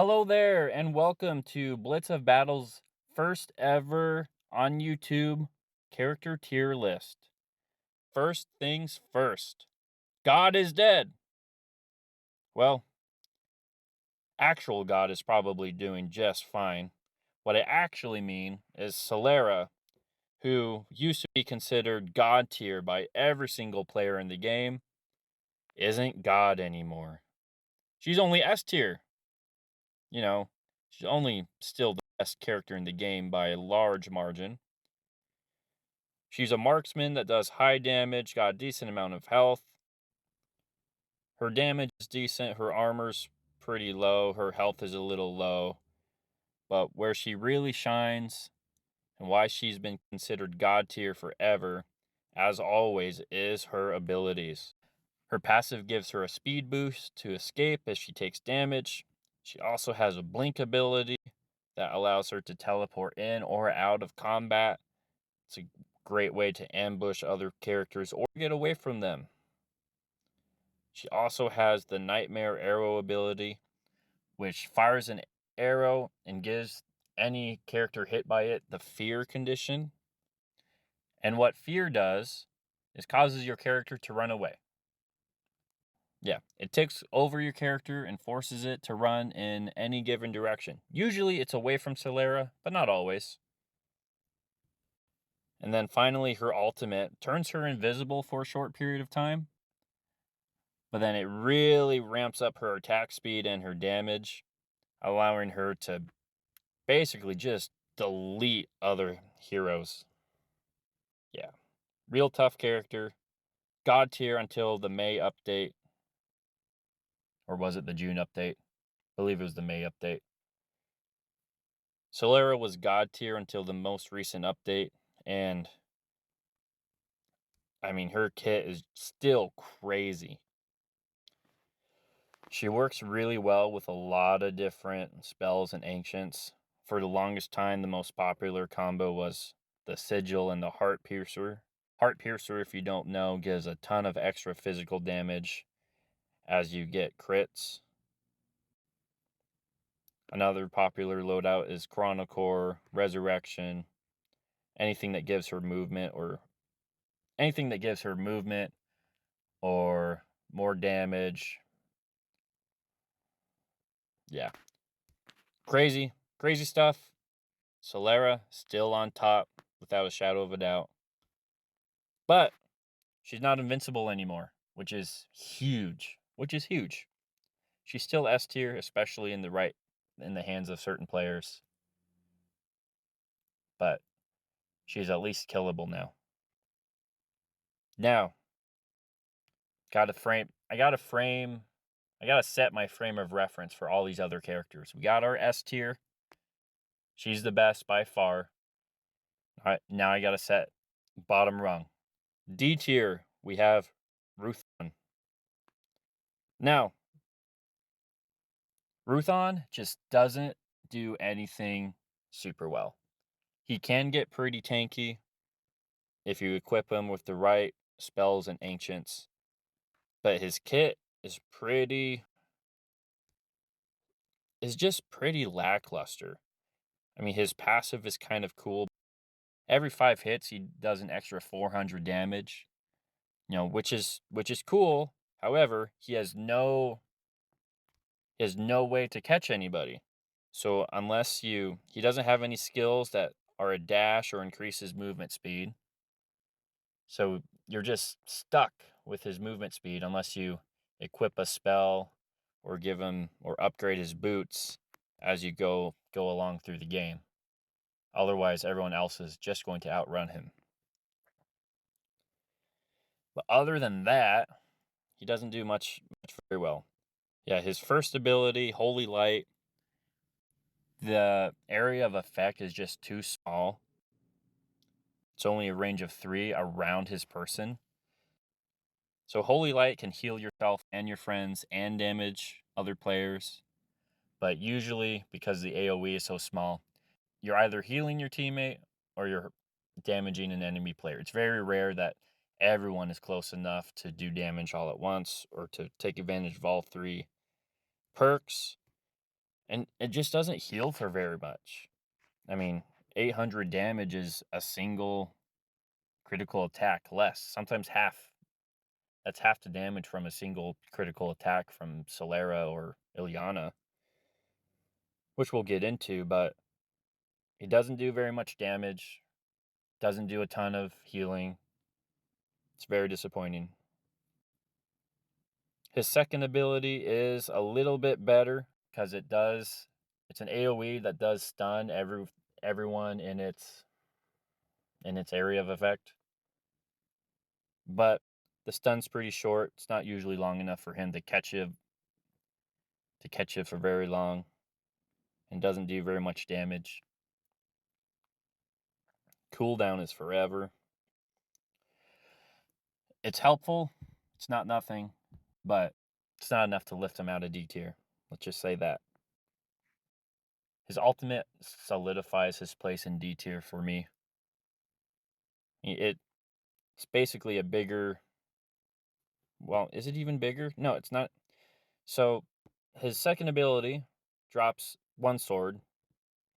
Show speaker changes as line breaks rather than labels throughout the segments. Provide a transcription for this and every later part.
Hello there, and welcome to Blitz of Battle's first ever on YouTube character tier list. First things first, God is dead. Well, actual God is probably doing just fine. What I actually mean is Solera, who used to be considered God tier by every single player in the game, isn't God anymore. She's only S tier. You know, she's only still the best character in the game by a large margin. She's a marksman that does high damage, got a decent amount of health. Her damage is decent, her armor's pretty low, her health is a little low. But where she really shines and why she's been considered god tier forever, as always, is her abilities. Her passive gives her a speed boost to escape as she takes damage. She also has a blink ability that allows her to teleport in or out of combat. It's a great way to ambush other characters or get away from them. She also has the Nightmare Arrow ability, which fires an arrow and gives any character hit by it the fear condition. And what fear does is causes your character to run away. Yeah, it takes over your character and forces it to run in any given direction. Usually it's away from Solera, but not always. And then finally, her ultimate turns her invisible for a short period of time, but then it really ramps up her attack speed and her damage, allowing her to basically just delete other heroes. Yeah, real tough character. God tier until the May update. Or was it the June update? I believe it was the May update. Solera was God tier until the most recent update, and I mean, her kit is still crazy. She works really well with a lot of different spells and ancients. For the longest time, the most popular combo was the Sigil and the Heart Piercer. Heart Piercer, if you don't know, gives a ton of extra physical damage as you get crits. Another popular loadout is Chronocore, Resurrection, anything that gives her movement or more damage. Yeah. Crazy, crazy stuff. Solera still on top without a shadow of a doubt. But she's not invincible anymore, which is huge. She's still S tier, especially in the hands of certain players, but she's at least killable now. Now, I gotta set my frame of reference for all these other characters. We got our S tier. She's the best by far. All right, now I gotta set bottom rung. D tier, we have Ruthon. Now, Ruthon just doesn't do anything super well. He can get pretty tanky if you equip him with the right spells and ancients, but his kit is just pretty lackluster. I mean, his passive is kind of cool. Every 5 hits, he does an extra 400 damage, which is cool. However, he has no way to catch anybody. So he doesn't have any skills that are a dash or increase his movement speed. So you're just stuck with his movement speed unless you equip a spell or give him or upgrade his boots as you go along through the game. Otherwise, everyone else is just going to outrun him. But other than that, he doesn't do much very well. Yeah, his first ability, Holy Light, the area of effect is just too small. It's only a range of 3 around his person. So Holy Light can heal yourself and your friends and damage other players. But usually, because the AoE is so small, you're either healing your teammate or you're damaging an enemy player. It's very rare that everyone is close enough to do damage all at once or to take advantage of all 3 perks. And it just doesn't heal for very much. I mean, 800 damage is a single critical attack less, sometimes half. That's half the damage from a single critical attack from Solera or Ilyana, which we'll get into, but he doesn't do very much damage, doesn't do a ton of healing. It's very disappointing. His second ability is a little bit better because it's an AoE that does stun everyone in its area of effect. But the stun's pretty short. It's not usually long enough for him to catch you for very long, and doesn't do very much damage. Cooldown is forever. It's helpful. It's not nothing, but it's not enough to lift him out of D tier. Let's just say that. His ultimate solidifies his place in D tier for me. It's basically a bigger. Well, is it even bigger? No, it's not. So his second ability drops one sword.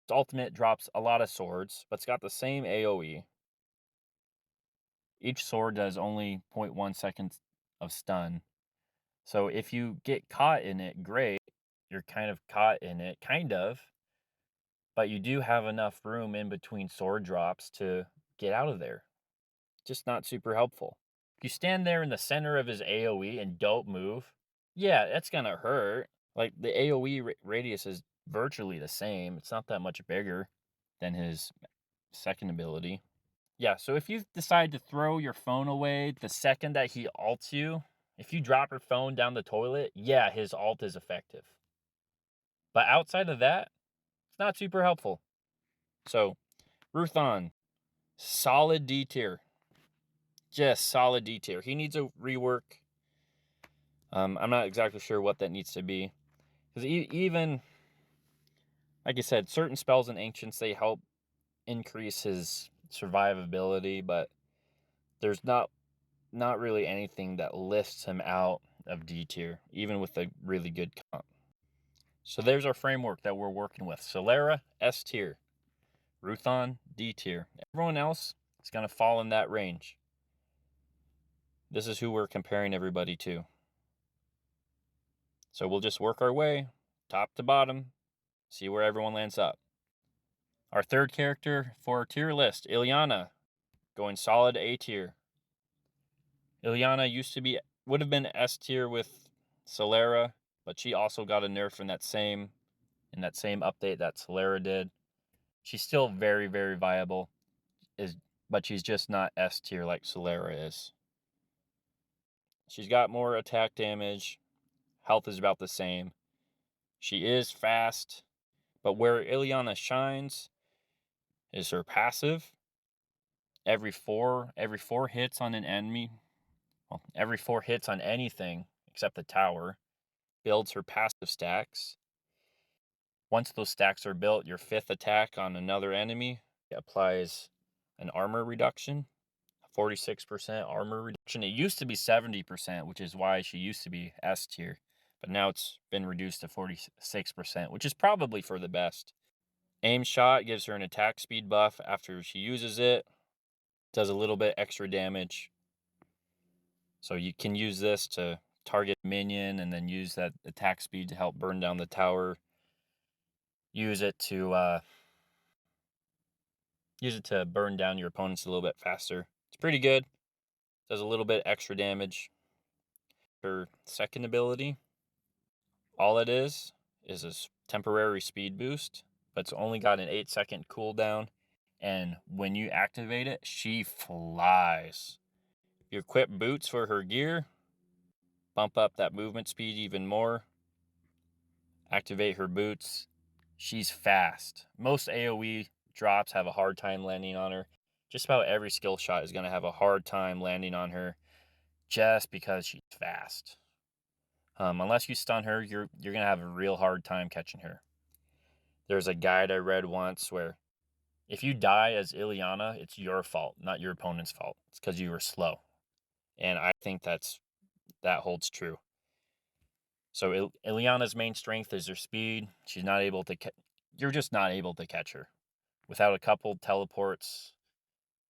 Its ultimate drops a lot of swords, but it's got the same AoE. Each sword does only 0.1 seconds of stun. So if you get caught in it, great. You're kind of caught in it, kind of. But you do have enough room in between sword drops to get out of there. Just not super helpful. If you stand there in the center of his AoE and don't move, yeah, that's going to hurt. Like, the AoE radius is virtually the same. It's not that much bigger than his second ability. Yeah, so if you decide to throw your phone away the second that he ults you, if you drop your phone down the toilet, yeah, his ult is effective. But outside of that, it's not super helpful. So, Ruthon, solid D tier. Just solid D tier. He needs a rework. I'm not exactly sure what that needs to be. Because even, like I said, certain spells and ancients, they help increase his survivability, but there's not really anything that lifts him out of D tier, even with a really good comp. So there's our framework that we're working with. Solera, S tier. Ruthon, D tier. Everyone else is going to fall in that range. This is who we're comparing everybody to. So we'll just work our way, top to bottom, see where everyone lands up. Our third character for our tier list, Ilyana, going solid A tier. Ilyana would have been S tier with Solera, but she also got a nerf in that same update that Solera did. She's still very, very viable, but she's just not S tier like Solera is. She's got more attack damage. Health is about the same. She is fast, but where Ilyana shines is her passive. Every four hits on an enemy, well, every 4 hits on anything except the tower, builds her passive stacks. Once those stacks are built, your 5th attack on another enemy applies an armor reduction, a 46% armor reduction. It used to be 70%, which is why she used to be S tier, but now it's been reduced to 46%, which is probably for the best. Aim shot gives her an attack speed buff after she uses it. Does a little bit extra damage. So you can use this to target a minion and then use that attack speed to help burn down the tower. Use it to burn down your opponents a little bit faster. It's pretty good. Does a little bit extra damage. Her second ability, all it is a temporary speed boost, but it's only got an 8-second cooldown. And when you activate it, she flies. You equip boots for her gear, bump up that movement speed even more. Activate her boots. She's fast. Most AoE drops have a hard time landing on her. Just about every skill shot is going to have a hard time landing on her just because she's fast. Unless you stun her, you're going to have a real hard time catching her. There's a guide I read once where if you die as Ilyana, it's your fault, not your opponent's fault. It's because you were slow. And I think that holds true. So Ileana's main strength is her speed. She's not able to you're just not able to catch her. Without a couple teleports,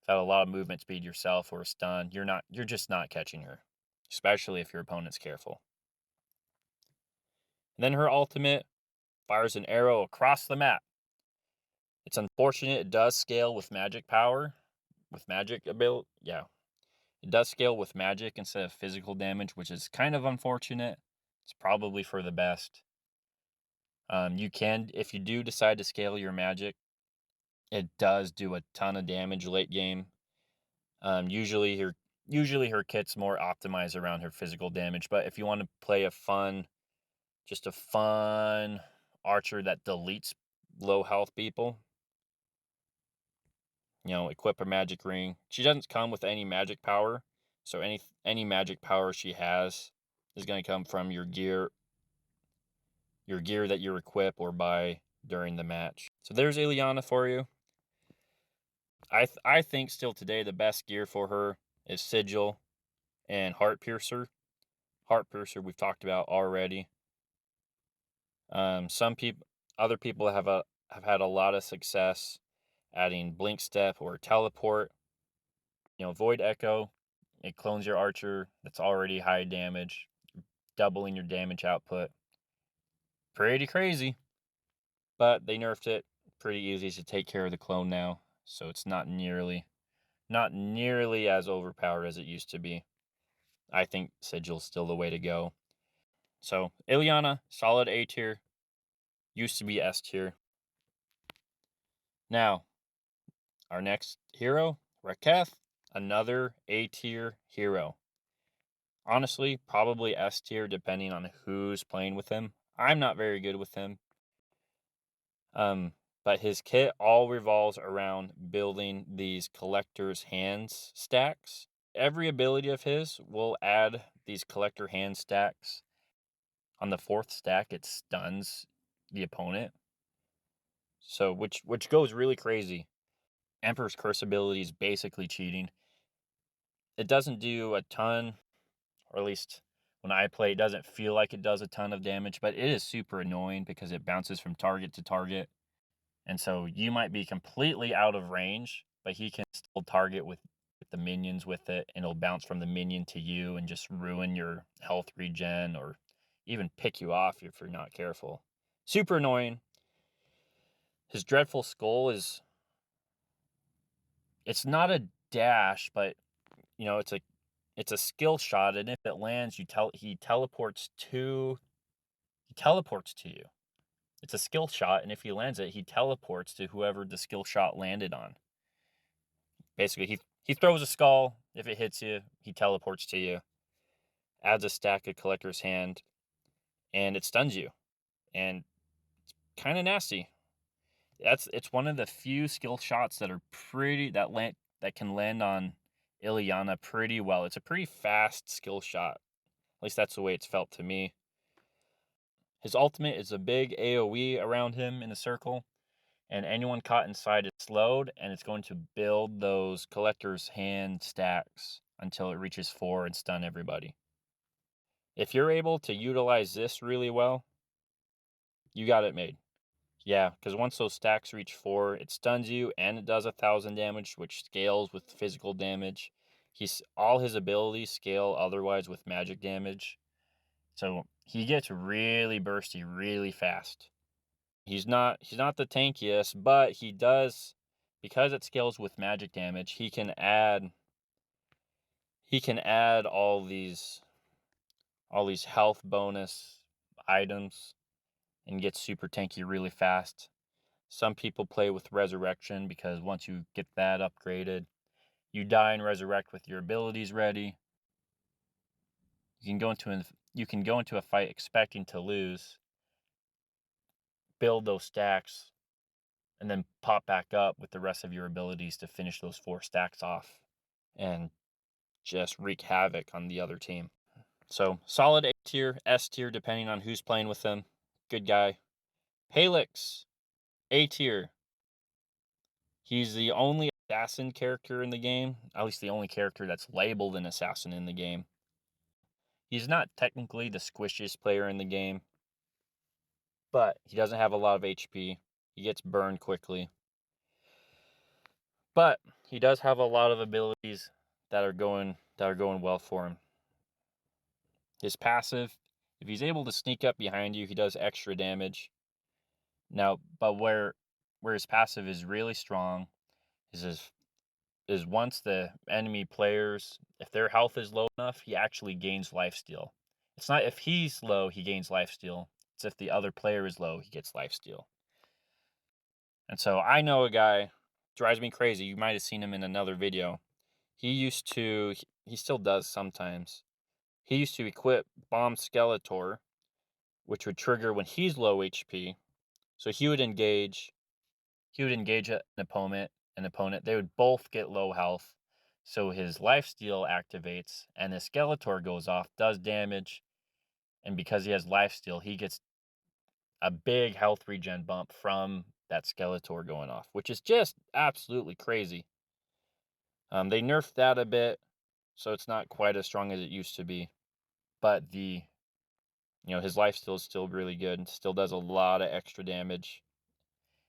without a lot of movement speed yourself or a stun, you're just not catching her, especially if your opponent's careful. And then her ultimate fires an arrow across the map. It's unfortunate it does scale with magic power, with magic ability. Yeah, it does scale with magic instead of physical damage, which is kind of unfortunate. It's probably for the best. You can, if you do decide to scale your magic, it does do a ton of damage late game. Usually her kit's more optimized around her physical damage, but if you want to play just a fun archer that deletes low health people, equip a magic ring. She doesn't come with any magic power, so any magic power she has is going to come from your gear that you equip or buy during the match. So there's Ileana for you. I think still today the best gear for her is Sigil and Heart Piercer. Heart Piercer we've talked about already. Other people have had a lot of success adding Blink Step or Teleport. Void Echo, it clones your archer that's already high damage, doubling your damage output. Pretty crazy, but they nerfed it. Pretty easy to take care of the clone now, so it's not nearly as overpowered as it used to be. I think Sigil's still the way to go. So Ileana, solid A tier, used to be S tier. Now, our next hero, Raketh, another A tier hero. Honestly, probably S tier depending on who's playing with him. I'm not very good with him. But his kit all revolves around building these collector's hands stacks. Every ability of his will add these collector hand stacks. On the 4th stack, it stuns the opponent. So which goes really crazy. Emperor's Curse ability is basically cheating. It doesn't do a ton, or at least when I play, it doesn't feel like it does a ton of damage, but it is super annoying because it bounces from target to target. And so you might be completely out of range, but he can still target with the minions with it, and it'll bounce from the minion to you and just ruin your health regen or even pick you off if you're not careful. Super annoying. His Dreadful Skull it's not a dash, but it's a skill shot, and if it lands, he teleports to you. It's a skill shot, and if he lands it, he teleports to whoever the skill shot landed on. Basically, he throws a skull. If it hits you, he teleports to you, adds a stack of Collector's Hand, and it stuns you. And it's kind of nasty. It's one of the few skill shots that can land on Ileana pretty well. It's a pretty fast skill shot. At least that's the way it's felt to me. His ultimate is a big AoE around him in a circle, and anyone caught inside is slowed, and it's going to build those Collector's Hand stacks until it reaches 4 and stun everybody. If you're able to utilize this really well, you got it made. Yeah, because once those stacks reach 4, it stuns you, and it does 1,000 damage, which scales with physical damage. All his abilities scale otherwise with magic damage. So he gets really bursty really fast. He's not the tankiest, but he does, because it scales with magic damage, he can add all these health bonus items and get super tanky really fast. Some people play with Resurrection because once you get that upgraded, you die and resurrect with your abilities ready. You can go into a fight expecting to lose, build those stacks, and then pop back up with the rest of your abilities to finish those 4 stacks off and just wreak havoc on the other team. So solid A tier, S tier, depending on who's playing with them. Good guy. Halix, A tier. He's the only assassin character in the game, at least the only character that's labeled an assassin in the game. He's not technically the squishiest player in the game, but he doesn't have a lot of HP. He gets burned quickly. But he does have a lot of abilities that are going well for him. His passive, if he's able to sneak up behind you, he does extra damage. Now, but where his passive is really strong is once the enemy players, if their health is low enough, he actually gains lifesteal. It's not if he's low, he gains lifesteal. It's if the other player is low, he gets lifesteal. And so I know a guy, drives me crazy. You might have seen him in another video. He still does sometimes. He used to equip Bomb Skeletor, which would trigger when he's low HP. So he would engage an opponent, they would both get low health. So his lifesteal activates and the Skeletor goes off, does damage, and because he has lifesteal, he gets a big health regen bump from that Skeletor going off, which is just absolutely crazy. They nerfed that a bit, so it's not quite as strong as it used to be. But his lifesteal is still really good and still does a lot of extra damage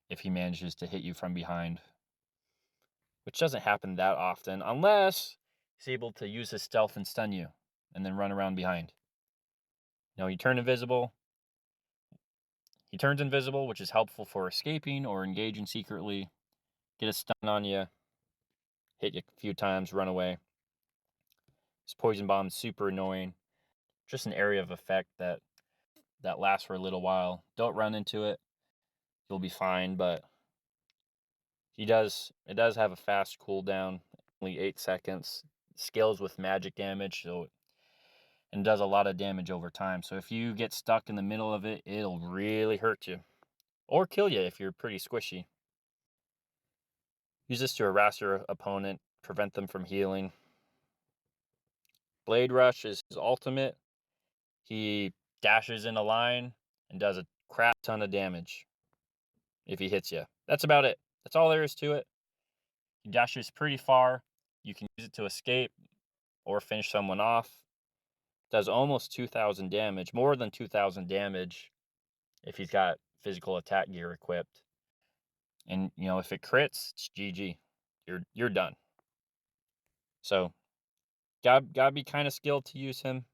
if he manages to hit you from behind, which doesn't happen that often unless he's able to use his stealth and stun you and then run around behind. He turns invisible, which is helpful for escaping or engaging secretly. Get a stun on you, hit you a few times, run away. His poison bomb is super annoying. Just an area of effect that lasts for a little while. Don't run into it. You'll be fine, but it does have a fast cooldown, only 8 seconds. Scales with magic damage, and does a lot of damage over time. So if you get stuck in the middle of it, it'll really hurt you. Or kill you if you're pretty squishy. Use this to harass your opponent, prevent them from healing. Blade Rush is his ultimate. He dashes in a line and does a crap ton of damage if he hits you. That's about it. That's all there is to it. He dashes pretty far. You can use it to escape or finish someone off. Does almost 2,000 damage, more than 2,000 damage if he's got physical attack gear equipped. And if it crits, it's GG. You're done. So gotta be kind of skilled to use him.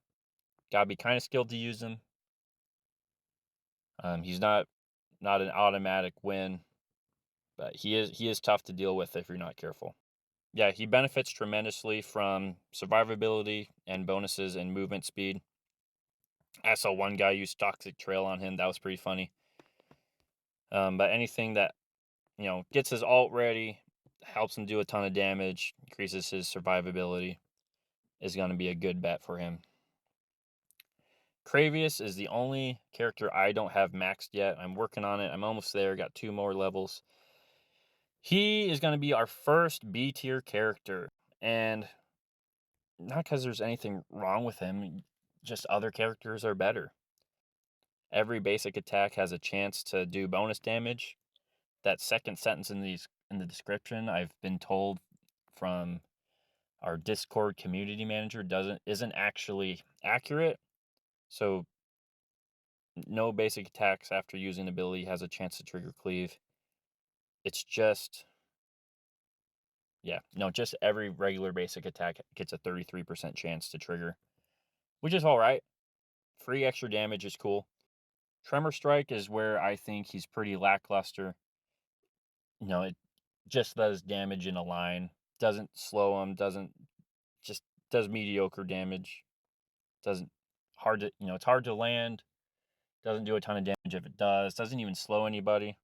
He's not an automatic win, but he is tough to deal with if you're not careful. Yeah, he benefits tremendously from survivability and bonuses and movement speed. I saw one guy use Toxic Trail on him. That was pretty funny. But anything that, gets his ult ready, helps him do a ton of damage, increases his survivability, is going to be a good bet for him. Kravius is the only character I don't have maxed yet. I'm working on it. I'm almost there. Got 2 more levels. He is going to be our first B tier character. And not because there's anything wrong with him, just other characters are better. Every basic attack has a chance to do bonus damage. That second sentence in the description, I've been told from our Discord community manager, isn't actually accurate. So no basic attacks after using ability has a chance to trigger cleave. It's just just every regular basic attack gets a 33% chance to trigger, which is all right. Free extra damage is cool. Tremor Strike is where I think he's pretty lackluster. It just does damage in a line. Doesn't slow him, just does mediocre damage. It's hard to land. Doesn't do a ton of damage if it does. Doesn't even slow anybody.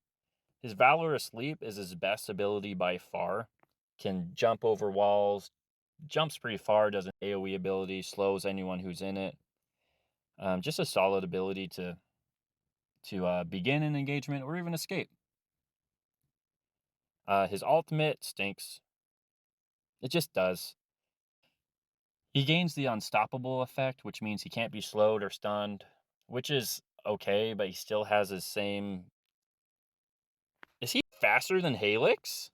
His Valorous Leap is his best ability by far. Can jump over walls. Jumps pretty far. Does an AoE ability. Slows anyone who's in it. Just a solid ability to begin an engagement or even escape. His ultimate stinks. It just does. He gains the unstoppable effect, which means he can't be slowed or stunned, which is okay, but he still has his same... Is he faster than Helix?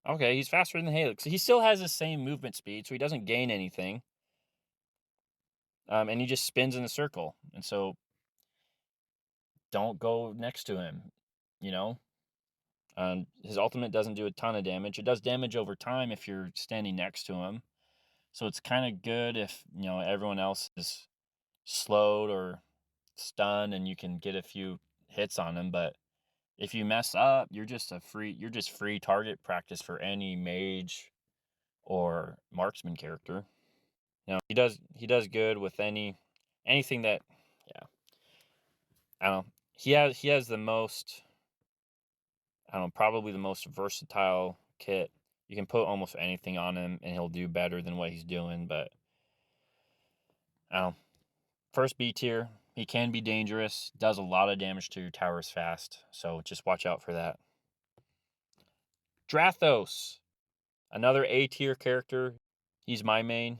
Okay, he's faster than Helix. He still has the same movement speed, so he doesn't gain anything. and he just spins in a circle. And so don't go next to him, you know? His ultimate doesn't do a ton of damage. It does damage over time if you're standing next to him. So it's kind of good if, everyone else is slowed or stunned and you can get a few hits on him. But if you mess up, you're just free target practice for any mage or marksman character. He does good with anything that, yeah. I don't know. He has the most, I don't know, probably the most versatile kit. You can put almost anything on him and he'll do better than what he's doing. But I don't know. First B tier, he can be dangerous, does a lot of damage to your towers fast, so just watch out for that. Drathos, another A tier character. He's my main.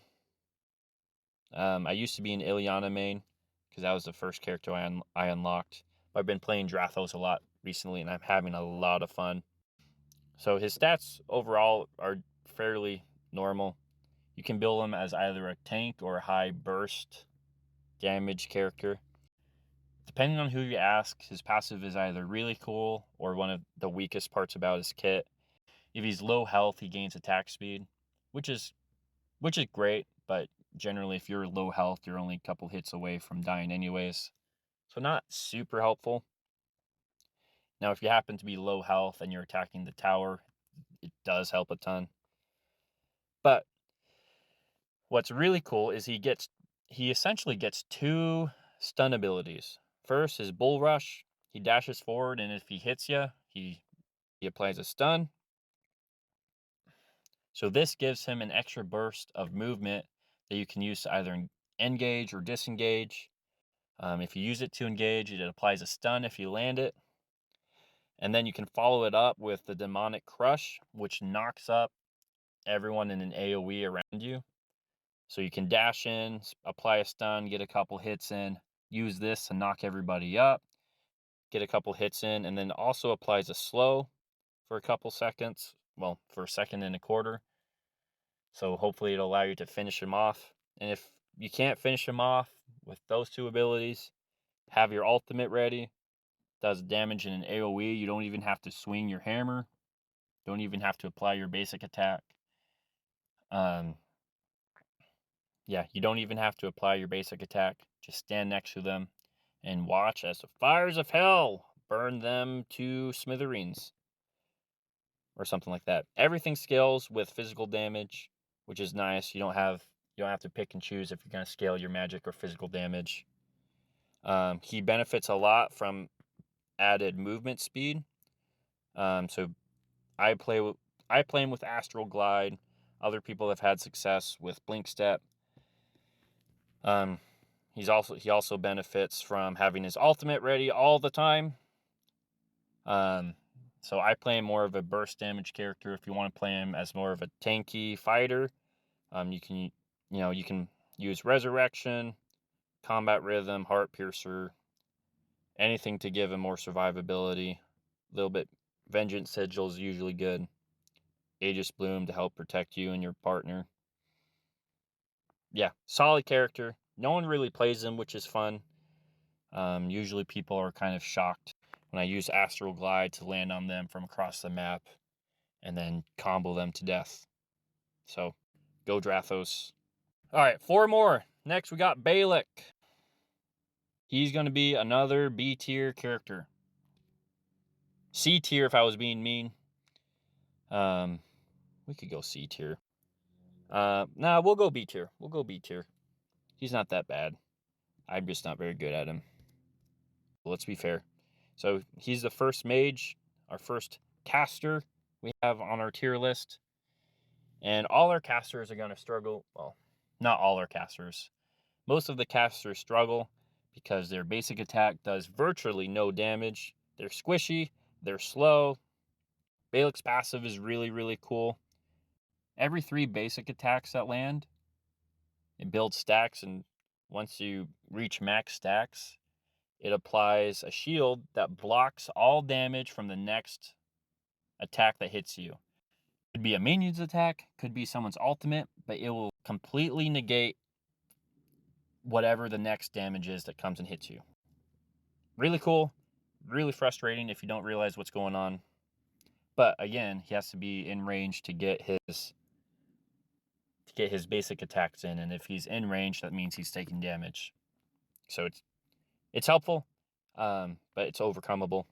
I used to be an Ilyana main because that was the first character I unlocked. I've been playing Drathos a lot recently and I'm having a lot of fun. So his stats overall are fairly normal. You can build him as either a tank or a high burst damage character. Depending on who you ask, his passive is either really cool or one of the weakest parts about his kit. If he's low health, he gains attack speed, which is great, but generally if you're low health, you're only a couple hits away from dying anyways. So not super helpful. Now, if you happen to be low health and you're attacking the tower, it does help a ton. But what's really cool is he essentially gets two stun abilities. First is Bull Rush. He dashes forward, and if he hits you, he applies a stun. So this gives him an extra burst of movement that you can use to either engage or disengage. If you use it to engage, it applies a stun if you land it. And then you can follow it up with the Demonic Crush, which knocks up everyone in an AoE around you. So you can dash in, apply a stun, get a couple hits in, use this to knock everybody up, get a couple hits in, and then also applies a slow for a couple seconds. Well, for a second and a quarter. So hopefully it'll allow you to finish him off. And if you can't finish him off with those two abilities, have your ultimate ready. Does damage in an AoE. You don't even have to swing your hammer. Don't even have to apply your basic attack. You don't even have to apply your basic attack. Just stand next to them and watch as the fires of hell burn them to smithereens or something like that. Everything scales with physical damage, which is nice. You don't have to pick and choose if you're going to scale your magic or physical damage. He benefits a lot from added movement speed. So I play him with Astral Glide. Other people have had success with Blink Step. He also benefits from having his ultimate ready all the time. So I play him more of a burst damage character. If you want to play him as more of a tanky fighter, you can use Resurrection, Combat Rhythm, Heart Piercer, anything to give him more survivability. A little bit Vengeance Sigil is usually good. Aegis Bloom to help protect you and your partner. Yeah, solid character. No one really plays him, which is fun. Usually people are kind of shocked when I use Astral Glide to land on them from across the map and then combo them to death. So, go Drathos. All right, 4 more. Next, we got Balik. He's going to be another B tier character. C tier if I was being mean. We could go C tier. Nah, we'll go B tier. We'll go B tier. He's not that bad. I'm just not very good at him. Let's be fair. So he's the first mage, our first caster we have on our tier list. And all our casters are going to struggle. Well, not all our casters. Most of the casters struggle because their basic attack does virtually no damage. They're squishy. They're slow. Balik's passive is really, really cool. Every 3 basic attacks that land, it builds stacks. And once you reach max stacks, it applies a shield that blocks all damage from the next attack that hits you. Could be a minion's attack, could be someone's ultimate, but it will completely negate whatever the next damage is that comes and hits you. Really cool, really frustrating if you don't realize what's going on. But again, he has to be in range to get his basic attacks in, and if he's in range, that means he's taking damage. So it's helpful, but it's overcomable.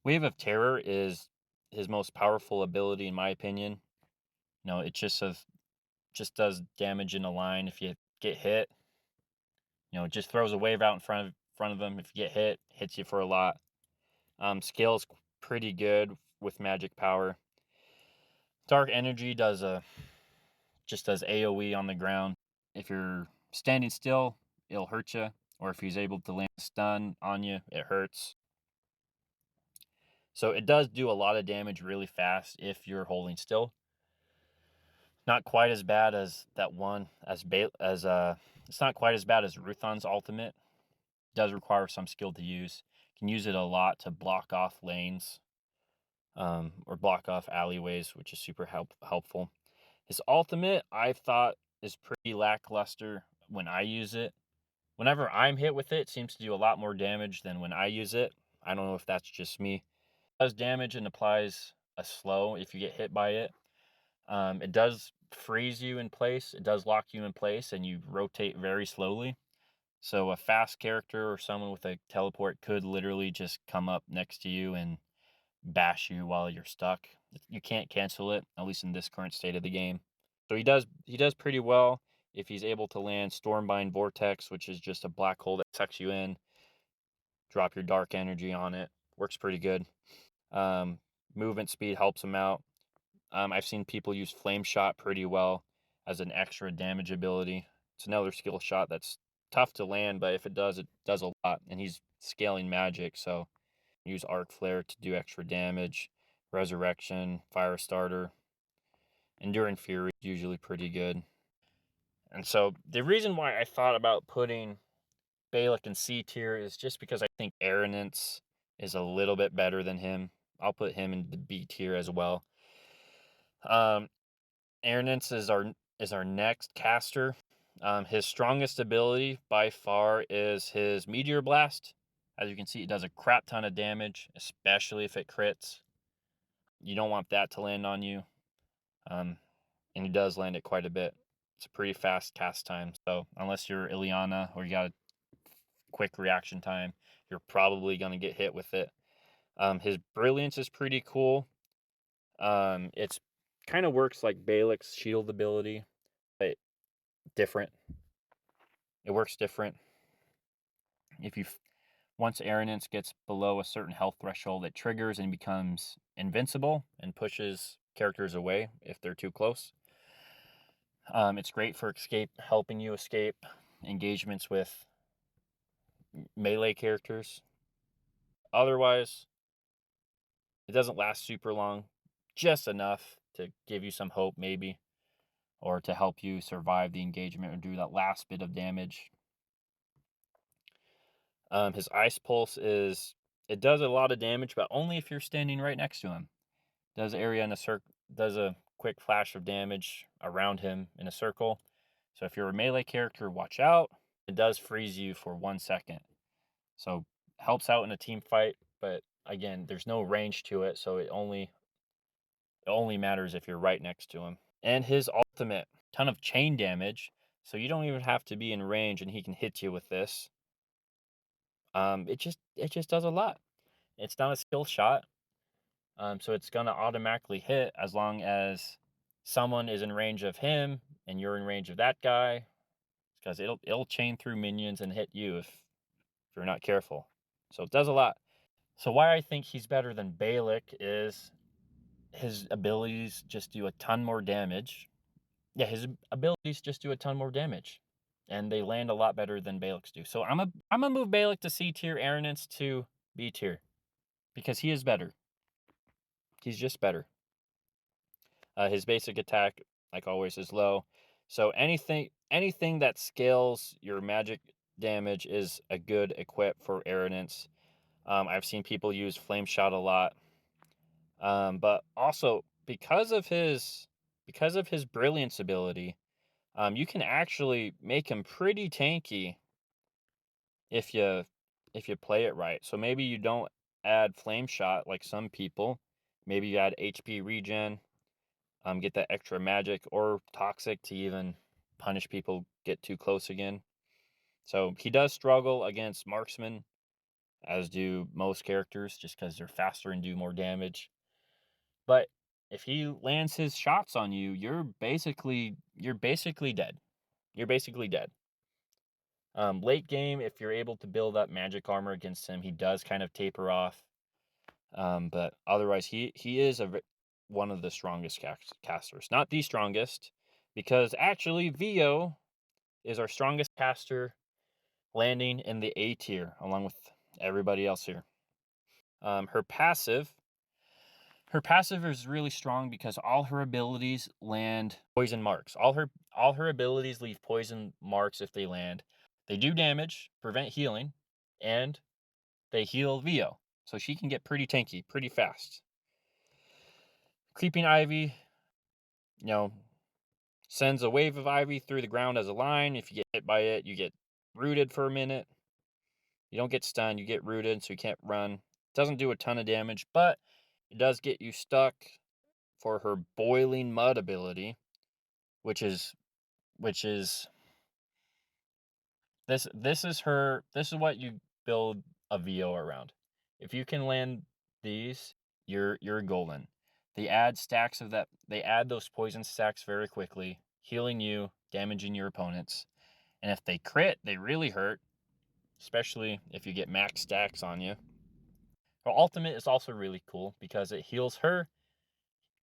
Wave of Terror is his most powerful ability, in my opinion. It just does damage in a line if you get hit. It just throws a wave out in front of them. If you get hit, hits you for a lot. Scales pretty good with magic power. Dark Energy just does AoE on the ground. If you're standing still, it'll hurt you, or if he's able to land a stun on you, it hurts. So it does do a lot of damage really fast if you're holding still. Not quite as bad as that one it's not quite as bad as Ruthon's ultimate. It does require some skill to use. You can use it a lot to block off lanes, or block off alleyways, which is super helpful. His ultimate, I thought, is pretty lackluster when I use it. Whenever I'm hit with it, it seems to do a lot more damage than when I use it. I don't know if that's just me. It does damage and applies a slow if you get hit by it. It does freeze you in place. It does lock you in place, and you rotate very slowly. So a fast character or someone with a teleport could literally just come up next to you and bash you while you're stuck. You can't cancel it, at least in this current state of the game. So he does pretty well if he's able to land Stormbind Vortex, which is just a black hole that sucks you in. Drop your dark energy on it. Works pretty good. Movement speed helps him out. I've seen people use Flame Shot pretty well as an extra damage ability. It's another skill shot that's tough to land, but if it does a lot. And he's scaling magic, so use Arc Flare to do extra damage. Resurrection, Firestarter, Enduring Fury is usually pretty good. And so the reason why I thought about putting Balic in C tier is just because I think Aeronance is a little bit better than him. I'll put him in the B tier as well. Aeronance is our next caster. His strongest ability by far is his Meteor Blast. As you can see, it does a crap ton of damage, especially if it crits. You don't want that to land on you. And he does land it quite a bit. It's a pretty fast cast time. So unless you're Ileana or you got a quick reaction time, you're probably going to get hit with it. His Brilliance is pretty cool. It's kind of works like Balic's shield ability, but different. It works different. Once Aeronance gets below a certain health threshold, it triggers and becomes invincible and pushes characters away if they're too close. It's great for helping you escape engagements with melee characters. Otherwise, it doesn't last super long, just enough to give you some hope maybe, or to help you survive the engagement or do that last bit of damage. His Ice Pulse it does a lot of damage, but only if you're standing right next to him. Does a quick flash of damage around him in a circle. So if you're a melee character, watch out. It does freeze you for 1 second. So helps out in a team fight, but again, there's no range to it, so it only matters if you're right next to him. And his ultimate, ton of chain damage, so you don't even have to be in range and he can hit you with this. It just does a lot. It's not a skill shot. So it's gonna automatically hit as long as someone is in range of him and you're in range of that guy, because it'll chain through minions and hit you if you're not careful. So it does a lot. So why I think he's better than Balic is his abilities just do a ton more damage. Yeah, his abilities just do a ton more damage, and they land a lot better than Balic's do. So I'm gonna move Balic to C tier, Aeronance to B tier, because he is better. He's just better. His basic attack, like always, is low. So anything that scales your magic damage is a good equip for Aeronance. I've seen people use Flame Shot a lot. But also because of his Brilliance ability, You can actually make him pretty tanky if you play it right. So maybe you don't add flame shot like some people. Maybe you add HP regen, get that extra magic, or toxic to even punish people get too close again. So he does struggle against marksmen, as do most characters, just because they're faster and do more damage. But if he lands his shots on you, you're basically dead. You're basically dead. Late game, if you're able to build up magic armor against him, he does kind of taper off. But otherwise, he is one of the strongest casters. Not the strongest, because actually Vio is our strongest caster, landing in the A tier along with everybody else here. Her passive is really strong because all her abilities land poison marks. All her abilities leave poison marks if they land. They do damage, prevent healing, and they heal Vio. So she can get pretty tanky, pretty fast. Creeping Ivy, sends a wave of Ivy through the ground as a line. If you get hit by it, you get rooted for a minute. You don't get stunned, you get rooted, so you can't run. Doesn't do a ton of damage, but it does get you stuck for her boiling mud ability, which is this is what you build a VO around. If you can land these, you're golden. They add stacks of that. They add those poison stacks very quickly, healing you, damaging your opponents. And if they crit, they really hurt, especially if you get max stacks on you. Her ultimate is also really cool because it heals her,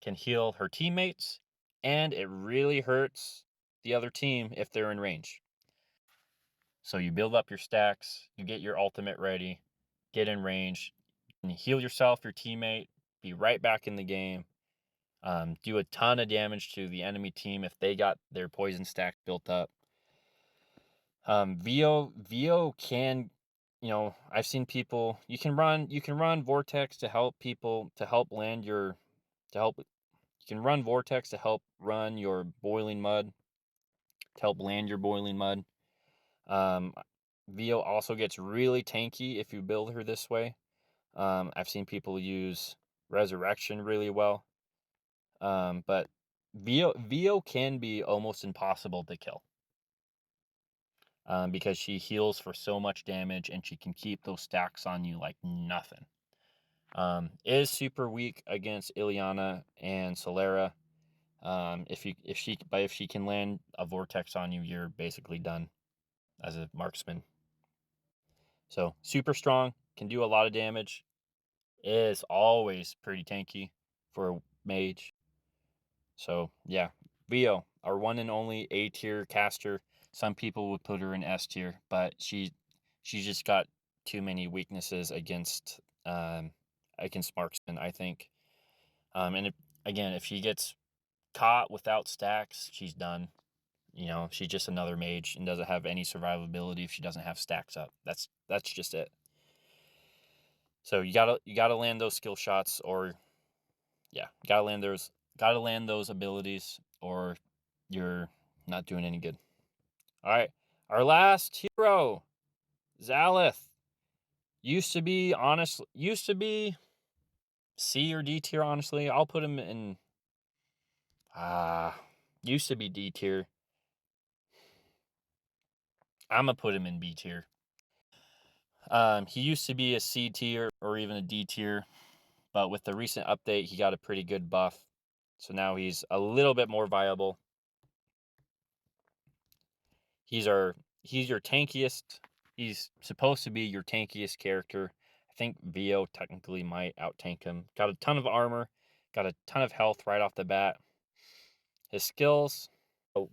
can heal her teammates, and it really hurts the other team if they're in range. So you build up your stacks, you get your ultimate ready, get in range, and you heal yourself, your teammate, be right back in the game. Do a ton of damage to the enemy team if they got their poison stack built up. Vio can, I've seen people. You can run Vortex to help people to help land your to help. You can run Vortex to help run your boiling mud to help land your boiling mud. Vio also gets really tanky if you build her this way. I've seen people use Resurrection really well. But Vio can be almost impossible to kill. Because she heals for so much damage and she can keep those stacks on you like nothing. Is super weak against Ileana and Solera. If she can land a vortex on you, you're basically done as a marksman. So super strong, can do a lot of damage. Is always pretty tanky for a mage. So yeah, Vio, our one and only A tier caster. Some people would put her in S tier, but she's just got too many weaknesses against marksman, I think. Again, if she gets caught without stacks, she's done. She's just another mage and doesn't have any survivability if she doesn't have stacks up. That's just it. So you gotta land those skill shots, or gotta land those abilities, or you're not doing any good. All right, our last hero, Zalith, used to be C or D tier. Honestly, I'll put him in. Used to be D tier. I'm gonna put him in B tier. He used to be a C tier or even a D tier, but with the recent update, he got a pretty good buff. So now he's a little bit more viable. He's your tankiest. He's supposed to be your tankiest character. I think Vio technically might out-tank him. Got a ton of armor, got a ton of health right off the bat. His skills,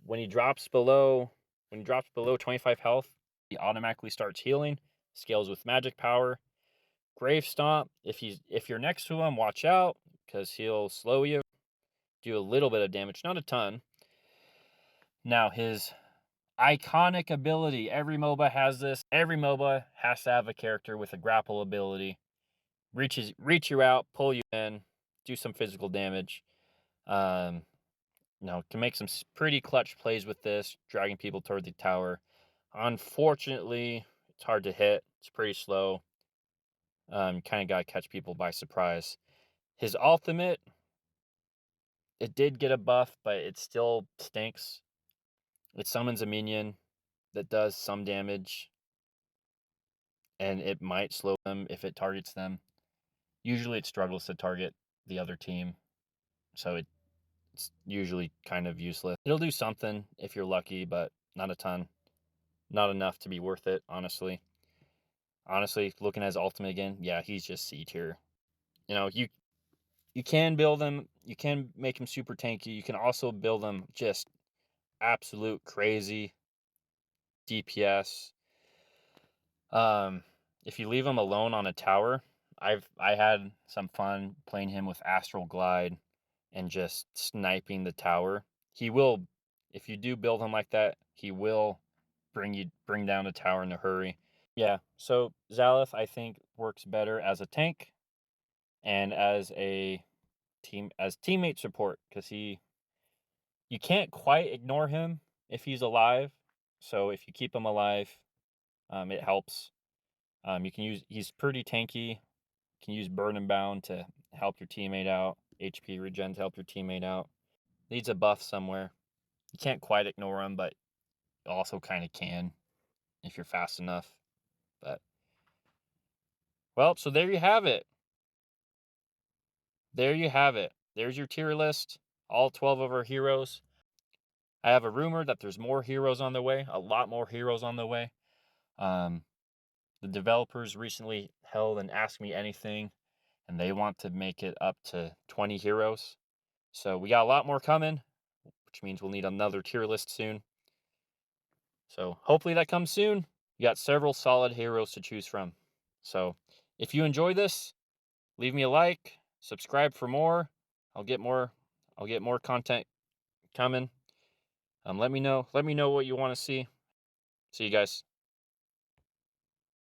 when he drops below 25 health, he automatically starts healing. Scales with magic power. Grave Stomp, if you're next to him, watch out, because he'll slow you. Do a little bit of damage, not a ton. Now his iconic ability. Every MOBA has this. Every MOBA has to have a character with a grapple ability. Reach you out, pull you in, do some physical damage. can make some pretty clutch plays with this, dragging people toward the tower. Unfortunately, it's hard to hit. It's pretty slow. Kind of got to catch people by surprise. His ultimate, it did get a buff, but it still stinks. It summons a minion that does some damage, and it might slow them if it targets them. Usually it struggles to target the other team, so it's usually kind of useless. It'll do something if you're lucky, but not a ton. Not enough to be worth it, honestly. Honestly, looking at his ultimate again, yeah, he's just C tier. You can build him, you can make him super tanky. You can also build him just absolute crazy DPS. If you leave him alone on a tower, I had some fun playing him with Astral Glide and just sniping the tower. He will, if you do build him like that, he will bring down a tower in a hurry. Yeah, so Zalith I think works better as a tank and as teammate support because you can't quite ignore him if he's alive. So if you keep him alive, it helps. He's pretty tanky. You can use Burn and Bound to help your teammate out. HP regen to help your teammate out. Needs a buff somewhere. You can't quite ignore him, but also kind of can if you're fast enough. But well, so there you have it. There you have it. There's your tier list. All 12 of our heroes. I have a rumor that there's more heroes on the way. A lot more heroes on the way. The developers recently held an Ask Me Anything, and they want to make it up to 20 heroes. So we got a lot more coming, which means we'll need another tier list soon. So hopefully that comes soon. You got several solid heroes to choose from. So if you enjoy this, leave me a like, subscribe for more. I'll get more content coming. Let me know what you want to see. See you guys.